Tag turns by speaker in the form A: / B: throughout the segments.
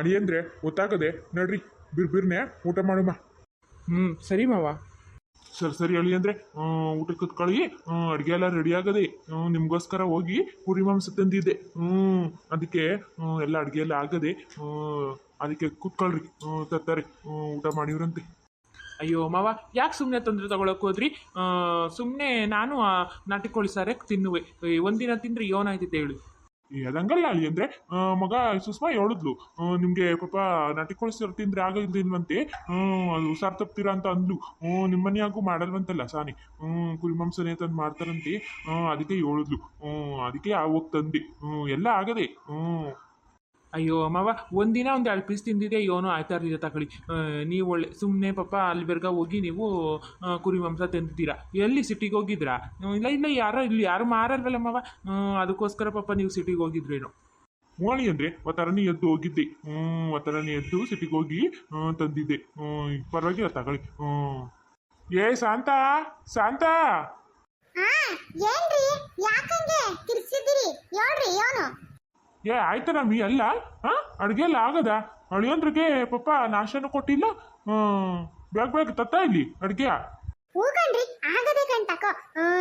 A: ಅಳಿಯಂದ್ರೆ ಗೊತ್ತಾಗದೆ ನಡ್ರಿ ಬಿರ್ಬಿರ್ನೆ ಊಟ ಮಾಡುಮ.
B: ಸರಿ ಮಾವ.
A: ಸರಿ ಅಳಿಯಂದ್ರೆ ಊಟಕ್ಕೆ ಕುತ್ಕೊಳ್ಳಿ. ಅಡುಗೆ ಎಲ್ಲ ರೆಡಿ ಆಗದೆ. ನಿಮಗೋಸ್ಕರ ಹೋಗಿ ಕುರಿ ಮಾಂಸ ತಂದಿದ್ದೆ. ಅದಕ್ಕೆ ಎಲ್ಲ ಅಡುಗೆ ಎಲ್ಲ ಆಗದೆ. ಅದಕ್ಕೆ ಕುತ್ಕೊಳ್ರಿ, ತರ್ತಾರೆ ಊಟ ಮಾಡಿವ್ರಂತೆ.
B: ಅಯ್ಯೋ ಮಾವ, ಯಾಕೆ ಸುಮ್ಮನೆ ತೊಂದರೆ ತಗೊಳಕ್ಕೆ ಹೋದ್ರಿ? ಸುಮ್ಮನೆ ನಾನು ನಾಟಿ ಕೋಳಿ ಸಾರೇ ತಿನ್ನುವೆ. ಒಂದಿನ ತಿಂದ್ರೆ ಏನಾಯ್ತೈತೆ ಹೇಳಿ?
A: ಅದಂಗಲ್ಲ ಅಳಿ ಅಂದ್ರೆ ಮಗ ಸುಷ್ಮಾ ಹೇಳಿದ್ಲು, ನಿಮ್ಗೆ ಪಾಪ ನಾಟಿ ಕೋಳಿ ಸಾರು ತಿಂದ್ರೆ ಆಗಿಲ್ವಂತೆ. ಅದು ಸಾರ್ ತಪ್ತೀರಾ ಅಂತ ಅಂದ್ಲು. ನಿಮ್ಮ ಮನೆಯಾಗೂ ಮಾಡಲ್ವಂತಲ್ಲ ಸಾನಿ. ಕುರಿ ಮಾಂಸನೇ ತಂದು ಮಾಡ್ತಾರಂತೆ. ಅದಕ್ಕೆ ಹೇಳಿದ್ಲು. ಅದಕ್ಕೆ ಹೋಗಿ ತಂದೆ. ಎಲ್ಲ ಆಗದೆ.
B: ಅಯ್ಯೋ ಮಾವ, ಒಂದಿನ ಒಂದು 2 ಪೀಸ್ ತಿಂದಿದೆ, ಏನೋ ಆಯ್ತಾ ಇರಲಿಲ್ಲ ತಗೊಳ್ಳಿ. ನೀವು ಒಳ್ಳೆ ಸುಮ್ಮನೆ ಪಾಪ ಅಲ್ಲಿವರೆಗೆ ಹೋಗಿ ನೀವು ಕುರಿ ಮಾಂಸ ತಂದಿದ್ದೀರಾ. ಎಲ್ಲಿ ಸಿಟಿಗೆ ಹೋಗಿದ್ರಾ? ಇಲ್ಲ ಇಲ್ಲಿ ಯಾರು ಮಾರಲ್ವಲ್ಲ ಮಾವ. ಅದಕ್ಕೋಸ್ಕರ ಪಾಪ ನೀವು ಸಿಟಿಗೆ ಹೋಗಿದ್ರೇನು?
A: ಮೋಳಿ ಅಂದ್ರೆ ಒತ್ತರನೇ ಎದ್ದು ಹೋಗಿದ್ದೆ. ಒತ್ತರನೇ ಎದ್ದು ಸಿಟಿಗೆ ಹೋಗಿ ತಂದಿದ್ದೆ. ಪರವಾಗಿಲ್ಲ ತಗೊಳ್ಳಿ. ಏ ಶಾಂತ, ಶಾಂತ. ಏ ಆಯ್ತಾ ನಮ್ಮಿ ಅಲ್ಲ ಅಡುಗೆ ಎಲ್ಲ ಆಗದ? ಅಳಿಯಂದ್ರಿಗೆ ಪಾಪ ನಾಶನೂ ಕೊಟ್ಟಿಲ್ಲ. ಬೇಗ ತತ್ತ ಇಲ್ಲಿ ಅಡುಗೆ.
C: ಹೂಕಂಡ್ರಿ ಆಗದೆ ಕಣ್ತಕೋ.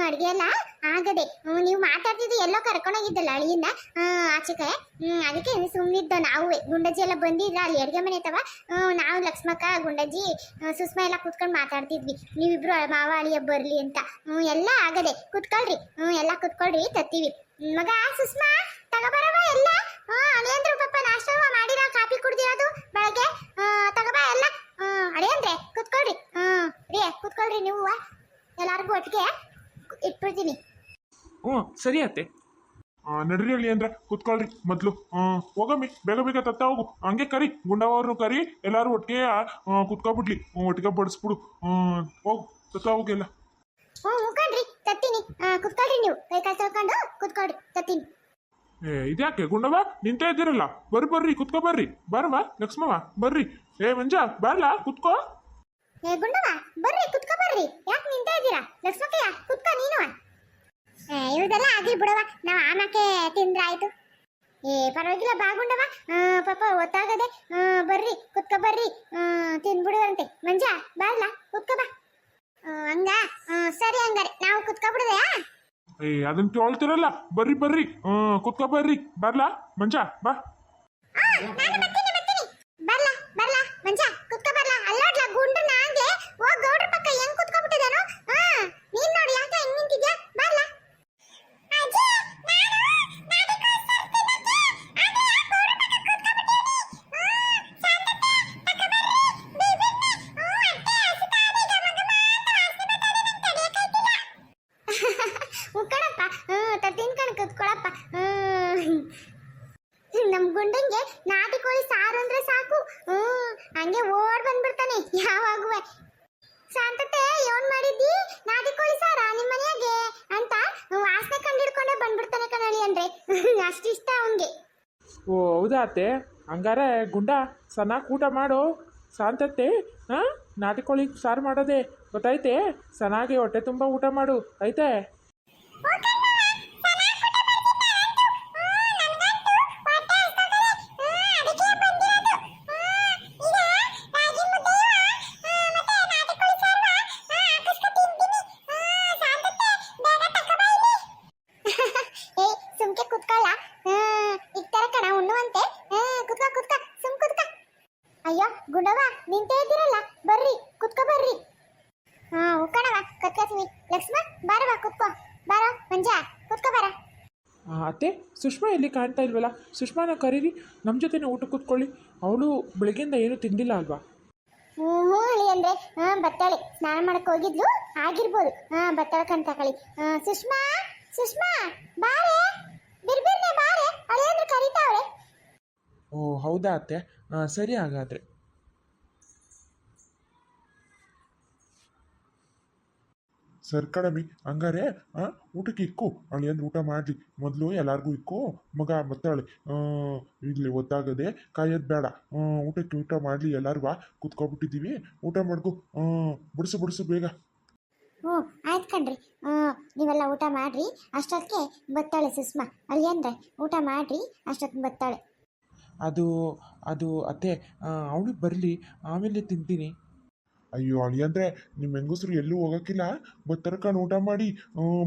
C: ಅಡ್ಗೆ ಎಲ್ಲ ಆಗದೆ. ನೀವು ಮಾತಾಡ್ತಿದ್ದು ಎಲ್ಲೋ ಕರ್ಕೊಂಡೋಗಿದ್ದಲ್ಲ ಅಳಿಯಿಂದ ಆಚೆಗೆ. ಅದಕ್ಕೆ ಸುಮ್ಮನಿದ್ದ ನಾವು. ಗುಂಡಜ್ಜಿ ಎಲ್ಲ ಬಂದಿದ್ರ ಅಲ್ಲಿ ಅಡುಗೆ ಮನೆ ತವ. ನಾವು ಲಕ್ಷ್ಮಕ್ಕ, ಗುಂಡಜ್ಜಿ, ಸುಷ್ಮಾ ಎಲ್ಲ ಕುತ್ಕೊಂಡು ಮಾತಾಡ್ತಿದ್ವಿ. ನೀವಿಬ್ರು ಮಾವ ಅಳಿಯ ಬರ್ಲಿ ಅಂತ. ಎಲ್ಲ ಆಗದೆ. ಕುತ್ಕೊಳ್ರಿ. ಎಲ್ಲ ಕುತ್ಕೊಳ್ರಿ, ತತ್ತೀವಿ. ಮಗ ಸುಷ್ಮಾ ತಗೋಬರವ ಎಲ್ಲ. ಅಳಿಯಂದ್ರು ಪಾಪ ನಾಷ್ಟ ಮಾಡಿರ, ಕಾಫಿ ಕುಡ್ದಿರೋದು ಬೆಳಗ್ಗೆ. ತಗೋಬ ಎಲ್ಲ. ಅಳಿಯಂದ್ರೆ ಕುತ್ಕೊಳ್ರಿ. ಕುತ್ಕೊಳ್ರಿ ನೀವು. ಎಲ್ಲಾರ್ಗು ಒಟ್ಟಿಗೆ ಇಟ್ಬಿಡ್ತೀನಿ.
B: ಸರಿ ಅತ್ತೆ.
A: ನಡ್ರಿ ಹೇಳಿ ಅಂದ್ರೆ ಕುತ್ಕೊಳ್ರಿ ಮೊದ್ಲು. ಹೋಗಮ್ಮಿ, ಬೇಗ ತತ್ತ ಹೋಗು. ಹಂಗೆ ಕರಿ, ಗುಂಡವ್ರನ್ನು ಕರಿ, ಎಲ್ಲಾರು ಒಟ್ಟಿಗೆ ಕುತ್ಕೊಬಿಡ್ಲಿ. ಒಟ್ಟಿಗೆ ಬಡಿಸ್ಬಿಡು. ಹೋಗು, ತತ್ತ ಹೋಗಿಲ್ಲ.
C: ಕಣ್ರಿ ತತ್ತೀನಿ. ಕುತ್ಕೊಳ್ರಿ ನೀವು. ಕೈ ಕಾಲು ತೊಳ್ಕೊಂಡು ಕುತ್ಕೊಳ್ರಿ, ತತ್ತೀನಿ.
A: ಇದ್ಯಾಕೆ ಗುಂಡವ ನಿಂತೇ ಇದ್ದೀರಲ್ಲ? ಬರ್ರಿ ಕುತ್ಕೋ ಬರ್ರಿ. ಬಾರಮ್ಮ ಲಕ್ಷ್ಮವ್ವ ಬರ್ರಿ. ಮಂಜ ಬಾರ್ಲಾ ಕುತ್ಕೋ.
C: ಗುಂಡವ ಬರ್ರಿ ಕುತ್ಕೋ ಬರ್ರಿ. ಯಾಕೆ ನಿಂತೇ ಇದ್ದೀರಾ? ಲಕ್ಷ್ಮಕ್ಕಯ್ಯ ಕುತ್ಕೋ ನೀನು. ಇವ್ರದೆಲ್ಲ ಆಗ್ಲಿ ಬಿಡವ, ನಾವು ಆಮಕ್ಕೆ ತಿಂದ್ರಾಯ್ತು. ಪರವಾಗಿಲ್ಲ ಬಾ ಗುಂಡವ. ಪಾಪ ಗೊತ್ತಾಗದೆ. ಬರ್ರಿ ಕುತ್ಕೋ ಬರ್ರಿ. ತಿಂದ್ಬಿಡುವಂತೆ. ಮಂಜ ಬಾರ್ಲಾ ಕುತ್ಕೋ ಬಾ. ಹಂಗ ಸರಿ, ಹಂಗಾರೆ ನಾವು ಕುತ್ಕೋ ಬಿಡುದೆಯಾ?
A: ಅದನ್ನ ಕೇಳ್ತಿರಲ್ಲ. ಬರ್ರಿ ಕುತ್ಕೋ ಬರ್ರಿ. ಬರ್ಲಾ ಮಂಜ ಬಾ.
C: ಬರ್ಲಾ ಮಂಜ ಕುತ್ಕೋ ಬರ್ಲಾ. ಅಲ್ಲೋಡ್ಲಾ ಗುಂಡನ ಆಗ್ಲೇ ಹೋಗ್ ಗೌಡ್ರ ಪಕ್ಕ ಹೆಂಗ್ ಕುತ್ಕೊಬಿಟ್ಟಿದಾನು. ನೀನ್ ನೋಡಿ ಯಾಕೆ ಹೆಂಗ್ ನಿಂತಿದ್ಯಾ? ಬರ್ಲಾ. ಕುತ್ಕೊಳಪ್ಪ. ನಮ್ ಗುಂಡಂಗೆ ನಾಟಿ ಕೋಳಿ ಸಾರು ಅಂದ್ರೆ ಸಾಕು. ಹಂಗೆ ಓಡ್ ಬಂದ್ಬಿಡ್ತಾನೆ ಯಾವಾಗುವೆ. ಶಾಂತತೆ ಏನ್ ಮಾಡಿದ್ದಿ? ನಾಟಿ ಕೋಳಿ ಸಾರ ನಿಮ್ಮ ಮನೆಯಾಗೆ ಅಂತ ವಾಸನೆ ಕಂಡಿಡ್ಕೊಂಡೆ ಬಂದ್ಬಿಡ್ತಾನೆ ಕಣಳಿ ಅಂದ್ರೆ. ಅಷ್ಟಿಷ್ಟ ಅವನ್ಗೆ.
B: ಓ ಹೌದಾ ಅತ್ತೆ? ಹಂಗಾರೆ ಗುಂಡ ಚೆನ್ನಾಗಿ ಊಟ ಮಾಡು. ಶಾಂತತೆ ನಾಟಿ ಕೋಳಿ ಸಾರು ಮಾಡೋದೆ ಗೊತ್ತೈತೆ? ಚೆನ್ನಾಗಿ ಹೊಟ್ಟೆ ತುಂಬ ಊಟ ಮಾಡು ಐತೆ?
C: ಅಯ್ಯೋ ಗುಂಡವ ನಿಂತೇ ಇದ್ದೀರಲ್ಲ, ಬರ್ರಿ ಕುತ್ಕೋ ಬರ್ರಿ. ಕಣವ ಕತ್ಕತ್ವಿ. ಲಕ್ಷ್ಮ ಬಾರವಾ ಕುತ್ಕೋ. ಬಾರ ಮಂಜ ಕುತ್ಕೋ ಬಾರ.
B: ಅತ್ತೆ ಸುಷ್ಮಾ ಎಲ್ಲಿ ಕಾಣ್ತಾ ಇಲ್ವಲ್ಲ? ಸುಷ್ಮಾನ ಕರೀರಿ, ನಮ್ಮ ಜೊತೆನೇ ಊಟ ಕೂತ್ಕೊಳ್ಳಿ. ಅವಳು ಬೆಳಗ್ಗೆಯಿಂದ ಏನೂ ತಿಂದಿಲ್ಲ ಅಲ್ವಾ?
C: ಹೇಳಿ ಅಂದ್ರೆ ಬತ್ತಾಳೆ. ಸ್ನಾನ ಮಾಡಕ್ ಹೋಗಿದ್ಲು, ಆಗಿರ್ಬೋದು. ಬತ್ತಾಳ ಕಣ್ ತಕೊಳ್ಳಿ. ಸುಷ್ಮಾ ಬಾರೆ, ಬಿರ್ಬಿರ್ನೆ ಬಾರೆ. ಅಳಿಯಂದ್ರೆ ಕರೀತಾವಳೆ.
B: ಓ ಹೌದಾ ಅತ್ತೆ? ಸರಿ ಹಾಗಾದರೆ.
A: ಸರ್ ಕಣಮಿ ಹಂಗಾರೆ ಊಟಕ್ಕೆ ಇಕ್ಕು. ಅಳಿಯಂದ್ರೆ ಊಟ ಮಾಡಲಿ ಮೊದಲು. ಎಲ್ಲಾರ್ಗೂ ಇಕ್ಕು. ಮಗ ಮತ್ತಾಳೆ ಇಲ್ಲಿ ಒತ್ತಾಗದೆ ಕಾಯೋದು ಬೇಡ. ಊಟಕ್ಕೆ ಊಟ ಮಾಡಲಿ. ಎಲ್ಲಾರು ಕುತ್ಕೊಬಿಟ್ಟಿದ್ದೀವಿ, ಊಟ ಮಾಡ್ಕೊ. ಬಿಡಿಸು ಬೇಗ.
C: ಆಯ್ತು ಕಣ್ರಿ. ನೀವೆಲ್ಲ ಊಟ ಮಾಡ್ರಿ. ಅಷ್ಟೊತ್ತಿಗೆ ಬತ್ತಾಳೆ ಸುಷ್ಮಾ. ಅಳಿಯಂದ್ರೆ ಊಟ ಮಾಡ್ರಿ, ಅಷ್ಟೊತ್ತಿಗೆ ಬತ್ತಾಳೆ.
B: ಅದು ಅದು ಅತ್ತೆ ಅವಳು ಬರಲಿ ಆಮೇಲೆ ತಿಂತೀನಿ.
A: ಅಯ್ಯೋ ಅಳಿಯಂದ್ರೆ ನಿಮ್ಮ ಹೆಂಗಸರು ಎಲ್ಲೂ ಹೋಗಕ್ಕಿಲ್ಲ, ಬತ್ತರ್ಕೊಂಡು ಊಟ ಮಾಡಿ.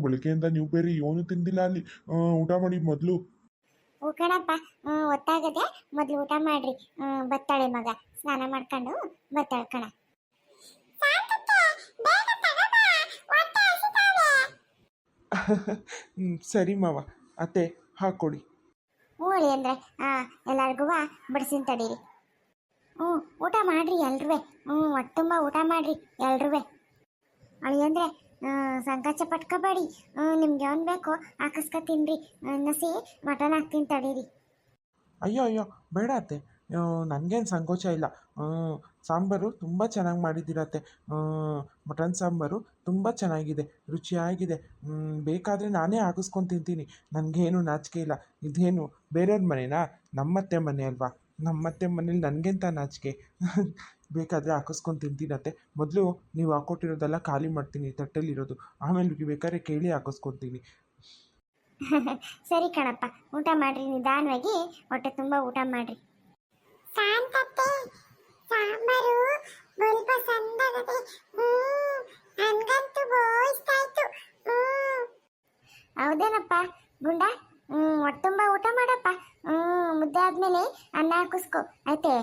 A: ಬೆಳಗ್ಗೆಯಿಂದ ನೀವು ಬೇರೆ ಏನು ತಿಂದಿಲ್ಲ ಅಲ್ಲಿ. ಊಟ ಮಾಡಿ ಮೊದಲು.
C: ಹೂ ಕಣಪ್ಪ, ಒತ್ತಾಗದೆ ಮೊದಲು ಊಟ ಮಾಡ್ರಿ. ಬತ್ತಾಳೆ ಮಗ ಸ್ನಾನ ಮಾಡ್ಕೊಂಡು ಬತ್ತಾಳೆ ಕಣ.
B: ಸರಿ ಮಾವ, ಅತ್ತೆ ಹಾಕ್ಕೊಡಿ.
C: ಹ್ಞೂ ಹೇಳಿ ಅಂದರೆ ಎಲ್ಲರಿಗೂ ಬಡಿಸಿನ ತಡೀರಿ. ಹ್ಞೂ ಊಟ ಮಾಡ್ರಿ ಎಲ್ರೂ. ಹೊಟ್ಟೆ ತುಂಬ ಊಟ ಮಾಡ್ರಿ ಎಲ್ರೂ. ಅಳಿಯಂದ್ರೆ ಸಂಕಾಚ ಪಟ್ಕೋಬೇಡಿ. ನಿಮ್ಗೆ ಯಾವನ್ ಬೇಕೋ ಹಾಕಿಸ್ಕೊ ತಿನ್ರಿ. ನಸಿ ಮಟನ್ ಹಾಕ್ತೀನಿ ತಡೀರಿ.
B: ಅಯ್ಯೋ ಅಯ್ಯೋ ಬೇಡ ಅತ್ತೆ, ನನಗೇನು ಸಂಕೋಚ ಇಲ್ಲ. ಸಾಂಬಾರು ತುಂಬ ಚೆನ್ನಾಗಿ ಮಾಡಿದ್ದೀರತ್ತೆ. ಮಟನ್ ಸಾಂಬಾರು ತುಂಬ ಚೆನ್ನಾಗಿದೆ, ರುಚಿಯಾಗಿದೆ. ಬೇಕಾದರೆ ನಾನೇ ಹಾಕಿಸ್ಕೊಂಡು ತಿಂತೀನಿ, ನನಗೇನು ನಾಚಿಕೆ ಇಲ್ಲ. ಇದೇನು ಬೇರೆಯವ್ರ ಮನೆನಾ? ನಮ್ಮತ್ತೆ ಮನೆ ಅಲ್ವಾ, ನಮ್ಮತ್ತೆ ಮನೇಲಿ ನನಗೆಂತ ನಾಚಿಕೆ. ಬೇಕಾದರೆ ಹಾಕಿಸ್ಕೊಂಡು ತಿಂತೀನತ್ತೆ. ಮೊದಲು ನೀವು ಹಾಕ್ಕೊಟ್ಟಿರೋದೆಲ್ಲ ಖಾಲಿ ಮಾಡ್ತೀನಿ ತಟ್ಟೆಲಿರೋದು, ಆಮೇಲೆ ಬೇಕಾದ್ರೆ ಕೇಳಿ ಹಾಕಿಸ್ಕೊತೀನಿ.
C: ಸರಿ ಕಣಪ್ಪ, ಊಟ ಮಾಡ್ರಿ ನಿಧಾನವಾಗಿ, ಹೊಟ್ಟೆ ತುಂಬ ಊಟ ಮಾಡ್ರಿ. ಸಾಂಬಾರು ಸ್ವಲ್ಪ ಸಂದಾಗದೆ. ನನಗಂತೂ ಇಷ್ಟ ಆಯ್ತು. ಹೌದೇನಪ್ಪ ಗುಂಡ? ಹೊಟ್ಟೆ ತುಂಬ ಊಟ ಮಾಡಪ್ಪ. ಮುದ್ದೆ ಆದ್ಮೇಲೆ ಅನ್ನ ಹಾಕಿಸ್ಕೊ ಆಯ್ತೆ.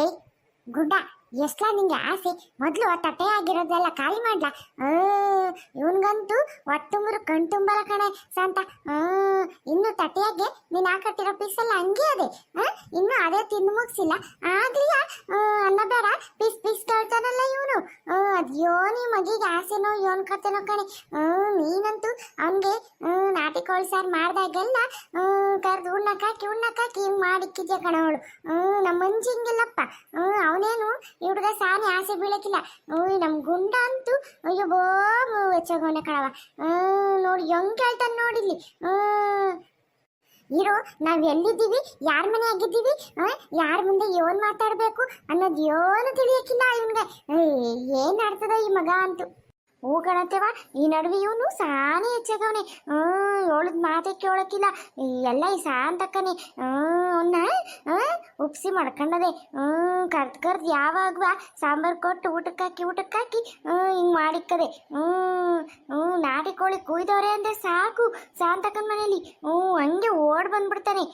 C: ಏಯ್ ಗುಡ್ಡ, ಎಷ್ಟಲ ನಿಂಗೆ ಆಸೆ? ಮೊದಲು ಆ ತಟ್ಟೆ ಆಗಿರೋದೆಲ್ಲ ಖಾಲಿ ಮಾಡ್ಲಾ? ಇವನ್ಗಂತೂ ಹೊಟ್ಟುಂಬರು ಕಣ್ತುಂಬರ ಕಣೆ ಶಾಂತ. ಇನ್ನು ತಟ್ಟೆಯಾಗೆ ನೀನು ಹಾಕಟ್ಟಿರೋ ಪೀಸೆಲ್ಲ ಹಂಗೆ ಅದೇ. ಇನ್ನು ಅದೇ ತಿಂದು ಮುಗಿಸಿಲ್ಲ ಆಗ್ಲಿಯ ಅನ್ನ ಬೇಡ ಪೀಸ್ ಪೀಸ್ ಕೇಳ್ತಾನಲ್ಲ ಇವನು. ಅದ್ಯೋ ನೀ ಮಗಿಗೆ ಆಸೆನೋ ಇವನ್ ಕತೆನೋ ಕಣೆ. ನೀನಂತೂ ಅವನಿಗೆ ನಾಟಿ ಕೋಳಿ ಸಾರು ಮಾಡ್ದಾಗೆಲ್ಲ ಕರೆದು ಉಣ್ಣಕ್ಕಾಕಿ ಹಿಂಗೆ ಮಾಡಿಕ್ಕಿದ್ಯ ಕಣವಳು. ನಮ್ಮ ಮಂಜಿ ಹಿಂಗಿಲ್ಲಪ್ಪ. ಅವನೇನು ಈ ಹುಡುಗ ಸಾನಿ ಆಸೆ ಬೀಳಕ್ಕಿಲ್ಲ. ನಮ್ಮ ಗುಂಡ ಅಂತೂ ಅಯ್ಯೋ ಬೋ ಹೆಚ್ಚೋಗವನೆ ಕಣವ. ನೋಡಿ ಹೆಂಗ್ ಕೇಳ್ತಾನೆ ನೋಡಿಲ್ಲಿ. ಇರೋ ನಾವ್ ಎಲ್ಲಿದ್ದೀವಿ, ಯಾರ ಮನೆ ಆಗಿದ್ದೀವಿ, ಯಾರ ಮುಂದೆ ಏನ್ ಮಾತಾಡ್ಬೇಕು ಅನ್ನೋದು ಏನು ತಿಳಿಯಕ್ಕಿಲ್ಲ ಇವನ್ಗೆ. ಏನ್ ಆಡ್ತದ ಈ ಮಗ ಅಂತೂ. ಹೂ ಕಣತ್ತೇವ, ಈ ನಡುವೆ ಇವನು ಸಾನೇ ಹೆಚ್ಚಾಗವನೆ. ಹೇಳದ್ ಮಾತೆ ಕೇಳಕ್ಕಿಲ್ಲ. ಎಲ್ಲ ಈ ಸಾಂತಕ್ಕನೆ ಅವನ್ನ ಉಪ್ಸಿ ಮಾಡ್ಕೊಂಡದೆ. ಕರ್ದ್ ಯಾವಾಗುವ ಸಾಂಬಾರು ಕೊಟ್ಟು ಊಟಕ್ಕಾಕಿ ಹಿಂಗ್ ಮಾಡಿಕ್ಕದೆ. ನಾಟಿ ಕೋಳಿ ಕುಯ್ದವ್ರೆ ಅಂದ್ರೆ ಸಾಕು ಸಾಂತಕ್ಕನ ಮನೇಲಿ. ಹಂಗೆ ಓಡ್ ಬಂದ್ಬಿಡ್ತಾನೆ.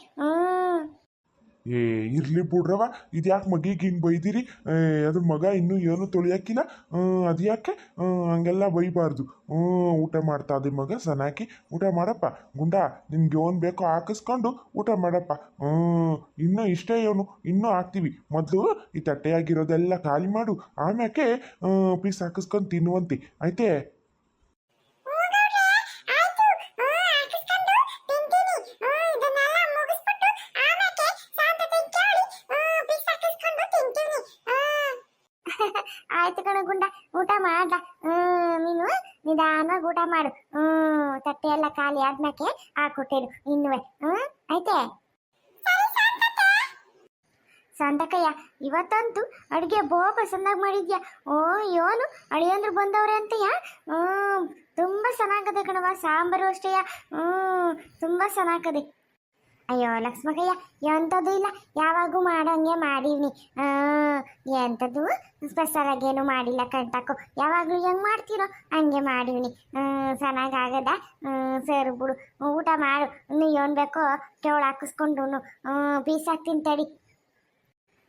A: ಇರ್ಲಿ ಬಿಡ್ರವ, ಇದ್ಯಾಕೆ ಮಗಿಗೆ ಹಿಂಗೆ ಬೈದಿರಿ? ಅದ್ರ ಮಗ ಇನ್ನೂ ಏನು ತೊಳಿಯಾಕಿಲ್ಲ, ಅದ್ಯಾಕೆ ಹಂಗೆಲ್ಲ ಬೈಬಾರ್ದು. ಊಟ ಮಾಡ್ತಾ ಅದೇ ಮಗ ಸನಾಕಿ. ಊಟ ಮಾಡಪ್ಪ ಗುಂಡ, ನಿನ್ಗೆ ಏನು ಬೇಕೋ ಹಾಕಿಸ್ಕೊಂಡು ಊಟ ಮಾಡಪ್ಪ. ಇನ್ನೂ ಇಷ್ಟೇ ಇವನು, ಇನ್ನೂ ಹಾಕ್ತೀವಿ. ಮೊದಲು ಈ ತಟ್ಟೆಯಾಗಿರೋದೆಲ್ಲ ಖಾಲಿ ಮಾಡು, ಆಮ್ಯಾಕೆ ಪೀಸ್ ಹಾಕಿಸ್ಕೊಂಡು ತಿನ್ನುವಂತೆ ಆಯ್ತೇ?
C: ಆಯ್ತು ಕಣ ಗುಂಡ, ಊಟ ಮಾಡ. ನೀನು ನಿಧಾನವಾಗಿ ಊಟ ಮಾಡು. ತಟ್ಟೆ ಎಲ್ಲ ಖಾಲಿ ಆದ್ಮೇಲೆ ಹಾಕೊಟ್ಟೇನು ಇನ್ನುವೆ. ಆಯ್ತೆ ಸಂತಕಯ್ಯ, ಇವತ್ತಂತೂ ಅಡುಗೆ ಪಸಂದಾಗಿ ಮಾಡಿದ್ಯಾ. ಏನು ಅಳಿಯಂದ್ರು ಬಂದವ್ರೆ ಅಂತಯ್ಯ. ತುಂಬ ಚೆನ್ನಾಗದೆ ಕಣವ, ಸಾಂಬಾರು ಅಷ್ಟೇಯ. ತುಂಬ ಚೆನ್ನಾಗದೆ. ಅಯ್ಯೋ ಲಕ್ಷ್ಮಕ್ಕಯ್ಯ, ಎಂಥದ್ದು ಇಲ್ಲ, ಯಾವಾಗೂ ಮಾಡಂಗೆ ಮಾಡೀನಿ. ಎಂಥದ್ದು ಸ್ಪೆಷಲ್ ಆಗೇನು ಮಾಡಿಲ್ಲ ಕಣ್ತಾಕೋ. ಯಾವಾಗಲೂ ಹೆಂಗೆ ಮಾಡ್ತೀರೋ ಹಂಗೆ ಮಾಡೀನಿ. ಚೆನ್ನಾಗಾಗದ. ಸರಿ ಬಿಡು, ಊಟ ಮಾಡು. ಇನ್ನು ಏನು ಬೇಕೋ ಕೆವಳು ಹಾಕಿಸ್ಕೊಂಡು ಪೀಸ್ ಹಾಕ್ತೀನಿ ತಡಿ.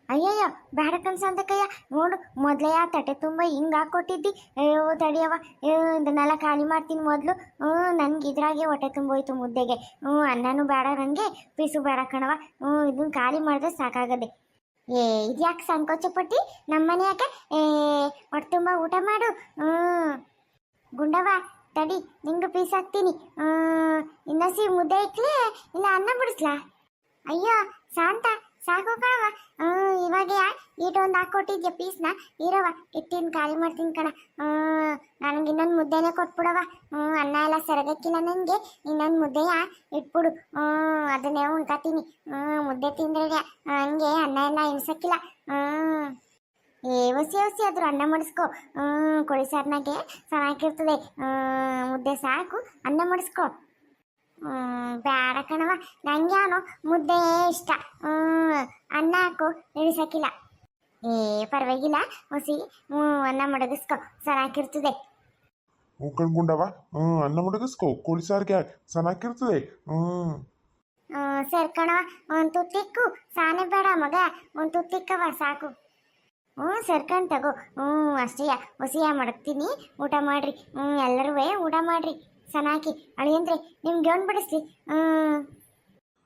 C: ಅಯ್ಯಯ್ಯೋ ಬೇಡ ಕನ್ಸಂತಕ್ಕಯ್ಯ, ನೋಡು ಮೊದಲೇ ಆ ತಟ್ಟೆ ತುಂಬ ಹಿಂಗೆ ಹಾಕ್ಕೊಟ್ಟಿದ್ದಿ. ಅಯ್ಯೋ ತಡಿಯವ, ಇದನ್ನೆಲ್ಲ ಖಾಲಿ ಮಾಡ್ತೀನಿ ಮೊದಲು. ನನಗೆ ಇದ್ರಾಗೆ ಹೊಟ್ಟೆ ತುಂಬೋಯ್ತು ಮುದ್ದೆಗೆ. ಅನ್ನನೂ ಬೇಡ ನನಗೆ, ಪೀಸು ಬೇಡ ಕಣವ. ಇದನ್ನ ಖಾಲಿ ಮಾಡಿದ್ರೆ ಸಾಕಾಗದೆ. ಇದ್ಯಾಕೆ ಸಂಕೋಚ ಪಟ್ಟಿ? ನಮ್ಮನೆ ಯಾಕೆ ಹೊಟ್ಟೆ ತುಂಬ ಊಟ ಮಾಡು. ಗುಂಡವ ತಡಿ, ನಿಂಗೆ ಪೀಸ್ ಹಾಕ್ತೀನಿ. ಇನ್ನಸಿ ಮುದ್ದೆ ಇಕ್ಲೇ ಇಲ್ಲ ಅನ್ನ ಬಿಡಿಸ್ಲಾ? ಅಯ್ಯೋ ಶಾಂತ, ಸಾಕು ಕಣವ. ಇವಾಗ ಈಟೊಂದು ಹಾಕ್ಕೊಟ್ಟಿದ್ಯ ಪೀಸ್ನ, ಇರವ ಇಟ್ಟಿನ ಖಾಲಿ ಮಾಡ್ತೀನಿ ಕಣ. ನನಗೆ ಇನ್ನೊಂದು ಮುದ್ದೆನೇ ಕೊಟ್ಬಿಡವ. ಅನ್ನ ಎಲ್ಲ ಸರಗಕ್ಕಿಲ್ಲ ನನಗೆ, ಇನ್ನೊಂದು ಮುದ್ದೆಯ ಇಟ್ಬಿಡು. ಅದನ್ನೇ ಉಣ್ಕತೀನಿ. ಮುದ್ದೆ ತಿಂದ್ರೆ ಹಂಗೆ ಅನ್ನ ಎಲ್ಲ ಇನ್ಸಕ್ಕಿಲ್ಲ. ಹೊಸಿ ಹೊಸಿ ಆದ್ರೂ ಅನ್ನ ಮಾಡಿಸ್ಕೊ. ಕೋಳಿ ಸಾರ್ನಾಗೆ ಚೆನ್ನಾಗಿರ್ತದೆ. ಮುದ್ದೆ ಸಾಕು, ಅನ್ನ ಮಾಡಿಸ್ಕೊ. ಬೇಡ ಕಣವ, ನಂಗ್ಯಾನು ಮುದ್ದೆ ಇಷ್ಟ. ಅನ್ನ ಹಾಕು, ಇಳಿಸಕ್ಕಿಲ್ಲ. ಪರವಾಗಿಲ್ಲ ಹೊಸಿ, ಅನ್ನ ಮಡಗಿಸ್ಕೊ, ಚೆನ್ನಾಗಿರ್ತದೆ.
A: ಕಣ್ಗುಂಡವ, ಅನ್ನ ಮಡಗಿಸ್ಕೊ, ಕೋಳಿ ಸಾರಿಗೆ ಚೆನ್ನಾಗಿರ್ತದೆ.
C: ಸರಿ ಕಣವ, ಒಂದು ತುತ್ತಿಕ್ಕು, ಸಾನೆ ಬೇಡ ಮಗ, ಒಂದು ತುತ್ತಿಕ್ಕವ ಸಾಕು. ಸರ್ಕಂಡ್ ತಗೋ. ಅಷ್ಟೇಯ, ಹೊಸಿಯ ಮಡಗ್ತೀನಿ, ಊಟ ಮಾಡ್ರಿ. ಎಲ್ಲರೂ ಊಟ ಮಾಡ್ರಿ ಚೆನ್ನಾಗಿ. ಅಳಿಯಂದ್ರೆ ನಿಮ್ಗೆ ಏನು ಬಿಡಿಸ್ಲಿ?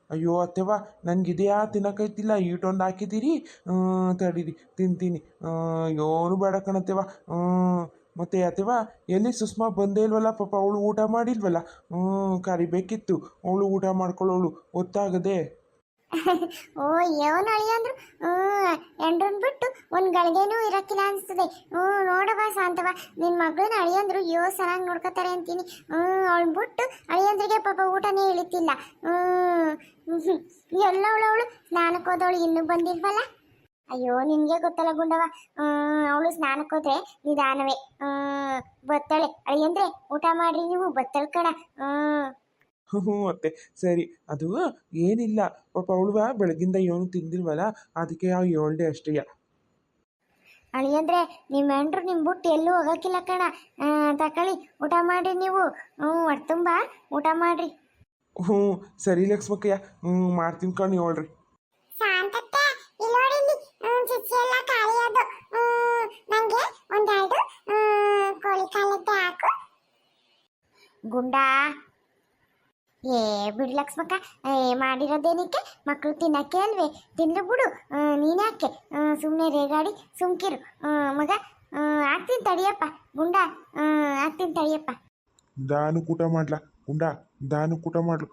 B: ಅಯ್ಯೋ ಅತ್ತೆವ, ನನಗಿದೆಯಾ ತಿನ್ನಕೈತಿಲ್ಲ, ಈಟೊಂದು ಹಾಕಿದ್ದೀರಿ. ತಡೀರಿ ತಿಂತೀನಿ. ಏನು ಬೇಡ ಕಣತ್ತೆವ. ಮತ್ತೆ ಅತ್ತೆವ, ಎಲ್ಲಿ ಸುಷ್ಮಾ ಬಂದೇ ಇಲ್ವಲ್ಲ ಪಾಪ, ಅವಳು ಊಟ ಮಾಡಿಲ್ವಲ್ಲ. ಕರಿಬೇಕಿತ್ತು, ಅವಳು ಊಟ ಮಾಡ್ಕೊಳ್ಳೋಳು, ಗೊತ್ತಾಗದೆ.
C: ಓ ಏನು ಅಳಿಯಂದ್ರು, ಎಂಡ್ರನ್ ಬಿಟ್ಟು ಒಂದು ಗಳಿಗೆನೂ ಇರಕ್ಕಿಲ್ಲ ಅನಿಸ್ತದೆ. ನೋಡವ ಶಾಂತವ, ನಿನ್ನ ಮಗಳನ್ನ ಅಳಿಯಂದ್ರು ಚೆನ್ನಾಗಿ ನೋಡ್ಕೋತಾರೆ ಅಂತೀನಿ. ಅವಳು ಬಿಟ್ಟು ಅಳಿಯಂದ್ರಿಗೆ ಪಾಪ ಊಟನೇ ಇಳಿತಿಲ್ಲ. ಎಲ್ಲವಳು ಸ್ನಾನಕ್ಕೆ ಹೋದವಳು ಇನ್ನೂ ಬಂದಿಲ್ವಲ್ಲ. ಅಯ್ಯೋ ನಿನಗೆ ಗೊತ್ತಲ್ಲ ಗುಂಡವ, ಅವಳು ಸ್ನಾನಕ್ಕೆ ಹೋದ್ರೆ ನಿಧಾನವೇ ಬತ್ತಾಳೆ. ಅಳಿಯಂದ್ರೆ ಊಟ ಮಾಡ್ರಿ ನೀವು, ಬತ್ತಳ ಕಣ.
B: ಹ್ಞೂ ಅತ್ತೆ, ಸರಿ. ಅದು ಏನಿಲ್ಲ, ಪಾಪ ಅವಳು ಬೆಳಗಿಂದ ಏನು ತಿಂದಿಲ್ವಲ್ಲ, ಅದಕ್ಕೆ ಹೇಳ್ದೆ ಅಷ್ಟೇಯ.
C: ಅಳಿಯಂದ್ರೆ ನಿಮ್ಮ ಹೆಂಡ್ರು ನಿಮ್ಮ ಬಿಟ್ಟು ಎಲ್ಲೂ ಹೋಗಕ್ಕಿಲ್ಲ ಕಣ. ತಕೊಳ್ಳಿ, ಊಟ ಮಾಡ್ರಿ ನೀವು. ಹೊಟ್ಟೆ ತುಂಬ ಊಟ ಮಾಡ್ರಿ.
B: ಹ್ಞೂ ಸರಿ ಲಕ್ಷ್ಮಕ್ಕಯ್ಯ, ಮಾಡ್ತೀನಿ ಕಣ್ ಹೇಳ್ರಿ.
C: ಶಾಂತತ್ತೆ, ಇಲ್ಲೋಡಿಲಿ ಚಿಚ್ಚಿ ಎಲ್ಲ ಖಾಲಿಯಾದು. ನಂಗೆ ಒಂದೆರಡು ಕೋಳಿ ಕಾಲಕ್ಕೆ ಹಾಕು. ಗುಂಡಾ ಬಿಡು ಲಕ್ಷ್ಮಕ್ಕ, ಮಾಡಿರೋದೇನಕ್ಕೆ? ಮಕ್ಕಳು ತಿನ್ನಕ್ಕೆ ಅಲ್ವೇ, ತಿನ್ಲು ಬಿಡು. ನೀನ್ಯಾಕೆ ಸುಮ್ಮನೆ ರೇಗಾಡಿ ಸುಮ್ಕಿರು ಮಗ. ಹಾಕ್ತೀನಿ ತಡಿಯಪ್ಪ ಗುಂಡಾ, ಹಾಕ್ತೀನಿ ತಡಿಯಪ್ಪ.
A: ದಾನು ಕೂಟ ಮಾಡ್ಲಾ ಗುಂಡ, ದಾನು ಕೂಟ ಮಾಡ್ಲು.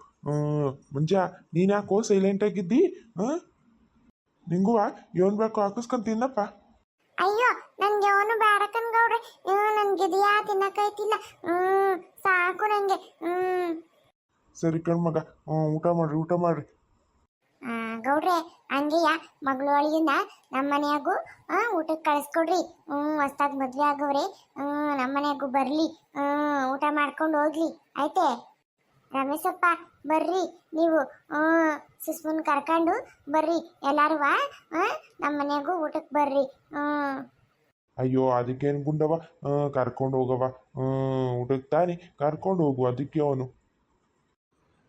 A: ಮುಂಜ ನೀನು ಯಾಕೋ ಸೈಲೆಂಟ್ ಆಗಿದ್ದಿ? ನಿಂಗೂ ಏನು ಬೇಕು ಹಾಕಿಸ್ಕೊಂಡು ತಿನ್ನಪ್ಪ.
C: ಅಯ್ಯೋ ನಂಗೆ ಅವನು ಬೇಡ ಕಣ್ಗೌಡ್ರೆ, ನನ್ಗೆ ಇದೆಯಾ ತಿನ್ನಕೈತಿಲ್ಲ. ಸಾಕು ನಂಗೆ.
A: ಸರಿ ಕಣ್ಮಗ, ಊಟ ಮಾಡ್ರಿ, ಊಟ ಮಾಡ್ರಿ.
C: ಗೌಡ್ರೆ ಹಂಗೆಯ ಮಗಳು ಅಳಿಯನ್ನ ನಮ್ಮ ಮನೆಯಾಗೂ ಊಟಕ್ಕೆ ಕಳಿಸ್ಕೊಡ್ರಿ. ಹೊಸ್ದಾಗಿ ಮದುವೆ ಆಗವ್ರೆ, ನಮ್ಮ ಮನೆಯಾಗೂ ಬರಲಿ, ಊಟ ಮಾಡ್ಕೊಂಡು ಹೋಗ್ಲಿ ಆಯ್ತೆ. ರಮೇಶಪ್ಪ ಬರ್ರಿ ನೀವು, ಸುಸ್ಮನ್ ಕರ್ಕೊಂಡು ಬರ್ರಿ ಎಲ್ಲಾರು. ನಮ್ಮ ಮನೆಯಾಗೂ ಊಟಕ್ಕೆ ಬರ್ರಿ.
A: ಅಯ್ಯೋ ಅದಕ್ಕೇನು ಗುಂಡವ, ಕರ್ಕೊಂಡು ಹೋಗವ. ಊಟಕ್ಕೆ ತಾನೆ ಕರ್ಕೊಂಡು ಹೋಗು, ಅದಕ್ಕೆ ಅವನು.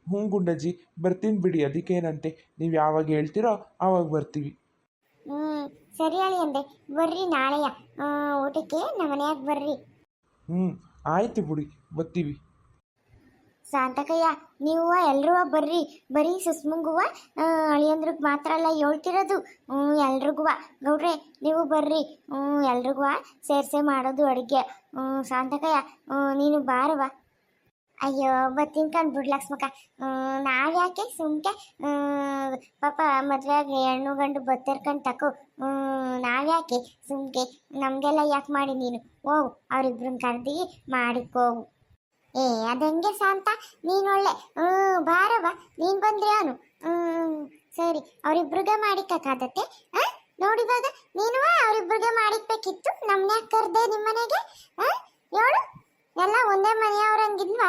B: ಹ್ಞೂ ಗುಂಡಜ್ಜಿ, ಬರ್ತೀನಿ ಬಿಡಿ, ಅದಕ್ಕೇನಂತೆ. ನೀವು ಯಾವಾಗ ಹೇಳ್ತೀರೋ ಆವಾಗ ಬರ್ತೀವಿ.
C: ಸರಿ ಅಳಿಯಂದೆ, ಬರ್ರಿ ನಾಳೆಯ ಊಟಕ್ಕೆ ನಮ್ಮ ಮನೆಯಾಗ ಬರ್ರಿ.
B: ಆಯ್ತು ಬಿಡಿ, ಬರ್ತೀವಿ.
C: ಶಾಂತಕಯ್ಯ, ನೀವು ಎಲ್ರೂ ಬರ್ರಿ. ಬರೀ ಸುಸ್ಮಂಗುವ ಅಳಿಯಂದ್ರಿಗೆ ಮಾತ್ರ ಅಲ್ಲ ಹೇಳ್ತಿರೋದು, ಎಲ್ರಿಗೂ. ಗೌಡ್ರೆ ನೀವು ಬರ್ರಿ, ಎಲ್ರಿಗೂ ಸೇರ್ಸೆ ಮಾಡೋದು ಅಡುಗೆ. ಶಾಂತಕಯ್ಯ ನೀನು ಬಾರವ. ಅಯ್ಯೋ ಬರ್ತೀನಿ ಕಂಡು ಬಿಡು ಲಕ್ಷ್ಮಕ್ಕ. ನಾವ್ಯಾಕೆ ಸುಮ್ಕೆ ಪಾಪ ಮದುವೆಯಾಗಿ ಹೆಣ್ಣು ಗಂಡು ಬತ್ತಿರ್ಕೊಂಡು ತಕೋ. ನಾವ್ಯಾಕೆ ಸುಮ್ಕೆ, ನಮಗೆಲ್ಲ ಯಾಕೆ ಮಾಡಿ ನೀನು ಹೋಗು, ಅವ್ರಿಬ್ರನ್ನ ಕರೆದಿ ಮಾಡಿಕೋಗು. ಅದಂಗೆ ಶಾಂತ, ನೀನೊಳ್ಳೆ. ಬಾರವ, ನೀನು ಬಂದ್ರೆ ಅವನು. ಸರಿ, ಅವರಿಬ್ರಿಗೆ ಮಾಡಿಕ್ಕಾಗತ್ತೆ. ನೋಡಿವಾಗ ನೀನು ಅವರಿಬ್ರಿಗೆ ಮಾಡಿಕ್ಬೇಕಿತ್ತು, ನಮ್ಮನ್ನ ಯಾಕೆ ಕರೆದೆ ನಿಮ್ಮ ಮನೆಗೆ? ಹೇಳು, ಎಲ್ಲ ಒಂದೇ ಮನೆಯವ್ರಂಗಿದ್ವಾ?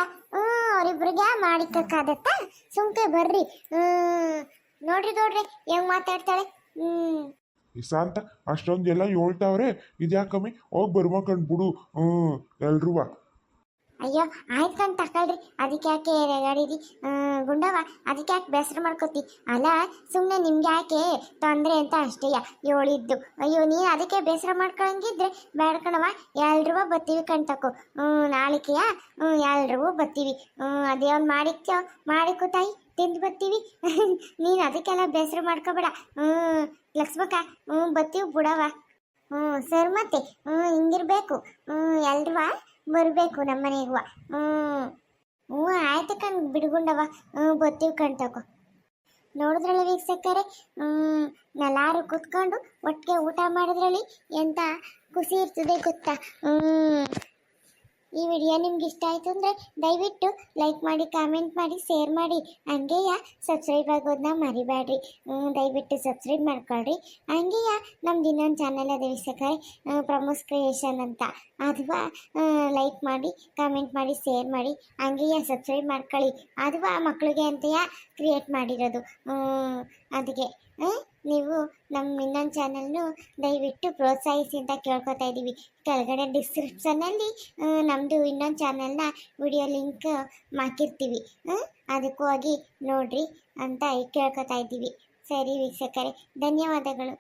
C: ಅವರಿಬ್ರಿಗೆ ಮಾಡಿಕ್ಕಾಗತ್ತ? ಸುಮ್ಕೆ ಬರ್ರಿ. ನೋಡ್ರಿ ನೋಡ್ರಿ ಹೆಂಗ್ ಮಾತಾಡ್ತಾಳೆ.
A: ಶಾಂತ ಅಷ್ಟೊಂದು ಎಲ್ಲ ಹೇಳ್ತಾವ್ರೆ, ಇದ್ಯಾಕಮ್ಮಿ ಹೋಗಿ ಬರ್ಬೇಕಂದ್ಬಿಡು ಎಲ್ರೂ.
C: ಅಯ್ಯೋ ಆಯ್ತು ಕಣ್ ತಗೊಳ್ರಿ, ಅದಕ್ಕೆ ಯಾಕೆ ರೆಗಾಡಿರಿ ಗುಂಡವ, ಅದಕ್ಕೆ ಯಾಕೆ ಬೇಸರ ಮಾಡ್ಕೋತಿ? ಅಲ್ಲ ಸುಮ್ಮನೆ ನಿಮ್ಗೆ ಯಾಕೆ ತೊಂದರೆ ಅಂತ ಅಷ್ಟೇಯ ಹೇಳಿದ್ದು. ಅಯ್ಯೋ ನೀನು ಅದಕ್ಕೆ ಬೇಸರ ಮಾಡ್ಕೊಳಂಗಿದ್ರೆ ಬೇಡ ಕಣವ, ಎಲ್ರೂ ಬರ್ತೀವಿ ಕಣ್ ತಕೋ. ನಾಳಿಕೆಯ ಎಲ್ರೂ ಬರ್ತೀವಿ. ಅದೇ ಒಂದು ಮಾಡಿಕೋ ತಾಯಿ, ತಿಂದು ಬರ್ತೀವಿ. ನೀನು ಅದಕ್ಕೆಲ್ಲ ಬೇಸರ ಮಾಡ್ಕೋಬೇಡ ಲಕ್ಷ್ಮಕ್ಕ. ಬರ್ತೀವಿ ಬಿಡವ. ಸರ್ ಮತ್ತೆ ಹಿಂಗಿರ್ಬೇಕು, ಎಲ್ರೂ ಬರಬೇಕು ನಮ್ಮ ಮನೆಗೂ. ಆಯ್ತು ಕಣ್ ಬಿಡ್ಗುಂಡವ, ಬರ್ತೀವಿ ಕಣ್ ತಗೋ. ನೋಡಿದ್ರಲ್ಲಿ ವೀಕ್ಷಕರೇ, ಎಲ್ಲರೂ ಕೂತ್ಕೊಂಡು ಒಟ್ಟಿಗೆ ಊಟ ಮಾಡಿದ್ರಲ್ಲಿ ಎಂತ ಖುಷಿ ಇರ್ತದೆ ಗೊತ್ತಾ? ಈ ವಿಡಿಯೋ ನಿಮ್ಗೆ ಇಷ್ಟ ಆಯಿತು ಅಂದರೆ ದಯವಿಟ್ಟು ಲೈಕ್ ಮಾಡಿ ಕಾಮೆಂಟ್ ಮಾಡಿ ಶೇರ್ ಮಾಡಿ ಹಂಗೆಯ ಸಬ್ಸ್ಕ್ರೈಬ್ ಆಗೋದನ್ನ ಮರಿಬೇಡ್ರಿ. ದಯವಿಟ್ಟು ಸಬ್ಸ್ಕ್ರೈಬ್ ಮಾಡ್ಕೊಳ್ರಿ. ಹಂಗೆಯ ನಮ್ದು ಇನ್ನೊಂದು ಚಾನಲ್ ಅದೇ ವೀಕ್ಷಕರೇ, ಪ್ರಮೋಸ್ ಕ್ರಿಯೇಷನ್ ಅಂತ. ಅಥವಾ ಲೈಕ್ ಮಾಡಿ ಕಾಮೆಂಟ್ ಮಾಡಿ ಶೇರ್ ಮಾಡಿ ಹಂಗೆಯ ಸಬ್ಸ್ಕ್ರೈಬ್ ಮಾಡ್ಕೊಳ್ಳಿ. ಅಥವಾ ಮಕ್ಕಳಿಗೆ ಅಂತೆಯ ಕ್ರಿಯೇಟ್ ಮಾಡಿರೋದು. ಅದಕ್ಕೆ ನೀವು ನಮ್ಮ ಇನ್ನೊಂದು ಚಾನಲ್ನು ದಯವಿಟ್ಟು ಪ್ರೋತ್ಸಾಹಿಸಿ ಅಂತ ಕೇಳ್ಕೊತಾ ಇದ್ದೀವಿ. ಕೆಳಗಡೆ ಡಿಸ್ಕ್ರಿಪ್ಷನಲ್ಲಿ ನಮ್ಮದು ಇನ್ನೊಂದು ಚಾನಲ್ನ ವಿಡಿಯೋ ಲಿಂಕ್ ಹಾಕಿರ್ತೀವಿ. ಅದಕ್ಕೂ ಹೋಗಿ ನೋಡ್ರಿ ಅಂತ ಕೇಳ್ಕೊತಾ ಇದ್ದೀವಿ. ಸರಿ ವೀಕ್ಷಕರೇ, ಧನ್ಯವಾದಗಳು.